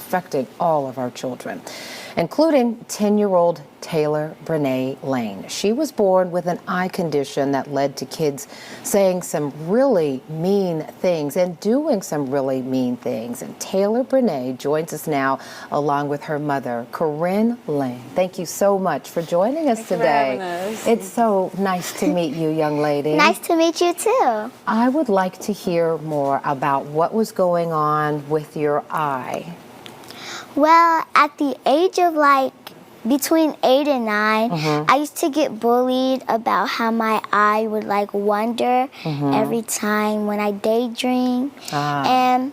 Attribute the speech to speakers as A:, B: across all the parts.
A: affecting all of our children, including 10-year-old Taylor-Brinae Lane. She was born with an eye condition that led to kids saying some really mean things and doing some really mean things. And Taylor-Brinae joins us now along with her mother, Korin Lane. Thank you so much for joining us today.
B: For having us.
A: It's so nice to meet you, young lady.
C: Nice to meet you too.
A: I would like to hear more about what was going on with your eye.
C: Well, at the age of between 8 and 9, I used to get bullied about how my eye would wander every time when I daydream. And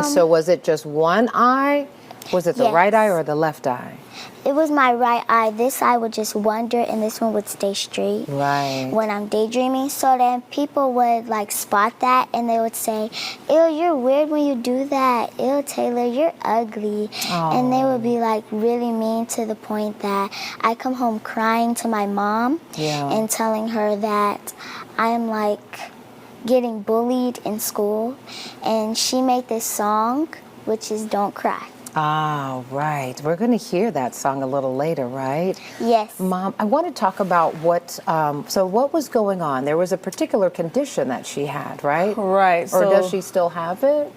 A: so was it just one eye? Was it the
C: Yes.
A: right eye or the left eye?
C: It was my right eye. This eye would just wander and this one would stay straight
A: Right.
C: when I'm daydreaming. So then people would spot that and they would say, "Ew, you're weird when you do that. Ew, Taylor, you're ugly." And they would be really mean to the point that I come home crying to my mom and telling her that I'm getting bullied in school. And she made this song, which is "Don't Cry."
A: Ah, right. We're going to hear that song a little later, right?
C: Yes.
A: Mom, I want to talk about what was going on. There was a particular condition that she had, right?
B: Right.
A: Or does she still have it?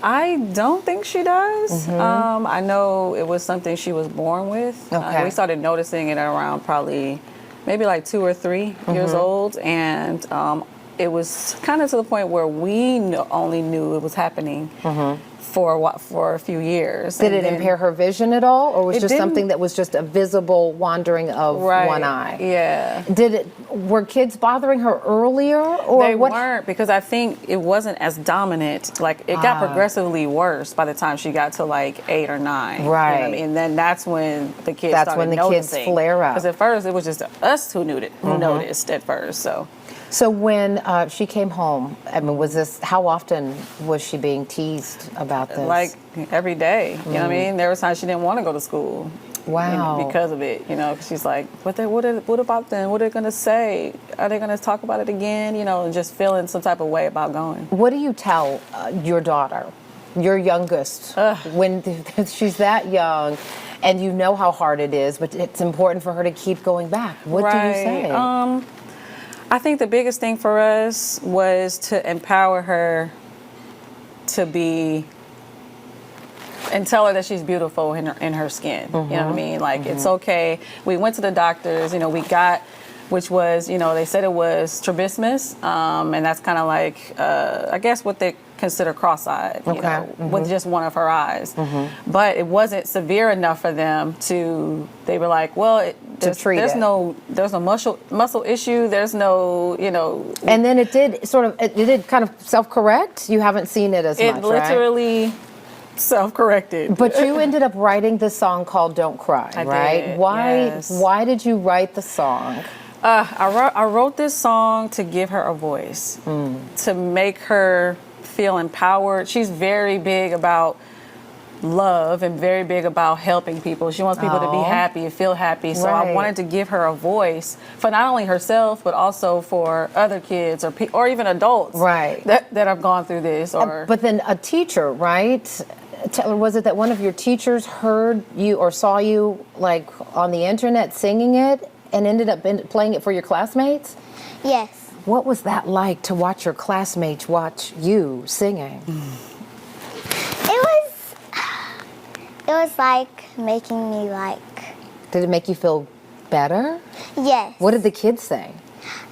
B: I don't think she does. I know it was something she was born with.
A: Okay.
B: We started noticing it around probably maybe 2 or 3 years old. And it was kind of to the point where we only knew it was happening for a few years.
A: Did it impair her vision at all, or was it just
B: didn't.
A: something that was just a visible wandering of one eye?
B: Yeah.
A: Were kids bothering her earlier, or
B: They
A: what?
B: weren't, because I think it wasn't as dominant. It got progressively worse by the time she got to 8 or 9.
A: Right.
B: You know what I mean? And then that's when the kids
A: That's
B: started
A: when the kids
B: noticing.
A: flare up.
B: Because at first it was just us who noticed at first.
A: So when she came home, I mean, how often was she being teased about this?
B: Every day. You know what I mean? There was times she didn't want to go to school.
A: Wow.
B: Because of it, 'cause she's like, what about them? What are they going to say? Are they going to talk about it again? And just feeling some type of way about going.
A: What do you tell your daughter, your youngest, when she's that young and you know how hard it is, but it's important for her to keep going back? What do you say?
B: I think the biggest thing for us was to empower her to be, and tell her that she's beautiful in her skin. You know what I mean? It's okay. We went to the doctors, we got, which was, they said it was strabismus, and that's kind of I guess what they consider cross-eyed, with just one of her eyes. But it wasn't severe enough for them they were like, well, there's no muscle issue. There's no,
A: And then it did kind of self-correct? You haven't seen it as much, right?
B: It literally self-corrected.
A: But you ended up writing this song called "Don't Cry," right?
B: did,
A: Why?
B: yes.
A: Why did you write the song?
B: I wrote this song to give her a voice, to make her feel empowered. She's very big about love and very big about helping people. She wants people to be happy and feel happy. So I wanted to give her a voice for not only herself, but also for other kids or even adults that have gone through this.
A: But then a teacher, right? Was it that one of your teachers heard you or saw you on the internet singing it and ended up playing it for your classmates?
C: Yes.
A: What was that like to watch your classmates watch you singing?
C: It was making me
A: Did it make you feel better?
C: Yes.
A: What did the kids say?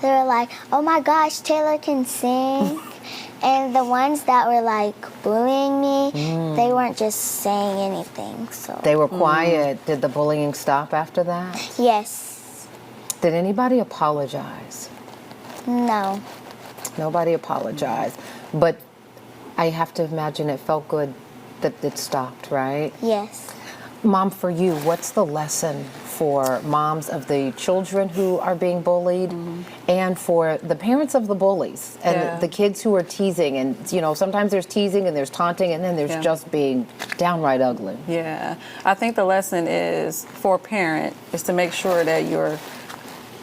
C: They were like, "Oh my gosh, Taylor can sing." And the ones that were bullying me, they weren't just saying anything. So
A: They were quiet. Did the bullying stop after that?
C: yes.
A: Did anybody apologize?
C: No.
A: Nobody apologized. But I have to imagine it felt good that it stopped, right?
C: Yes.
A: Mom, for you, what's the lesson for moms of the children who are being bullied and for the parents of the bullies and the kids who are teasing? And, sometimes there's teasing and there's taunting and then there's just being downright ugly.
B: Yeah. I think the lesson is for a parent is to make sure that you're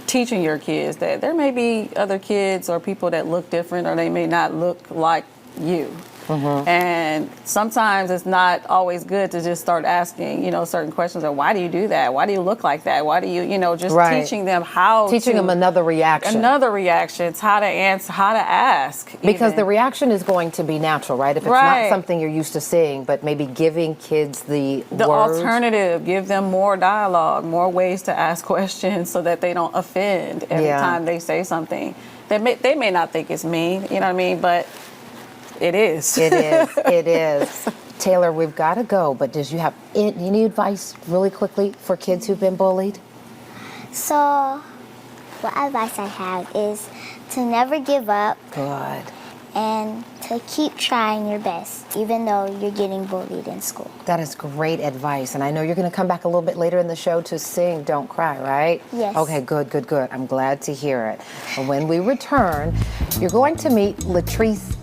B: teaching your kids that there may be other kids or people that look different or they may not look like you. And sometimes it's not always good to just start asking, certain questions of why do you do that? Why do you look like that? Why do you, just
A: Right.
B: teaching them how
A: Teaching them another reaction.
B: another reaction. It's how to answer, how to ask.
A: Because
B: even.
A: the reaction is going to be natural, right? If it's
B: Right.
A: not something you're used to seeing, but maybe giving kids the words.
B: Alternative, give them more dialogue, more ways to ask questions so that they don't offend every
A: Yeah.
B: time they say something. They may not think it's mean, you know what I mean? But it is.
A: It is. It is. Taylor, we've got to go, but did you have any advice really quickly for kids who've been bullied?
C: So, what advice I have is to never give up
A: Good.
C: and to keep trying your best, even though you're getting bullied in school.
A: That is great advice. And I know you're going to come back a little bit later in the show to sing Don't Cry, right?
C: Yes.
A: Okay, good. I'm glad to hear it. And when we return, you're going to meet Latrice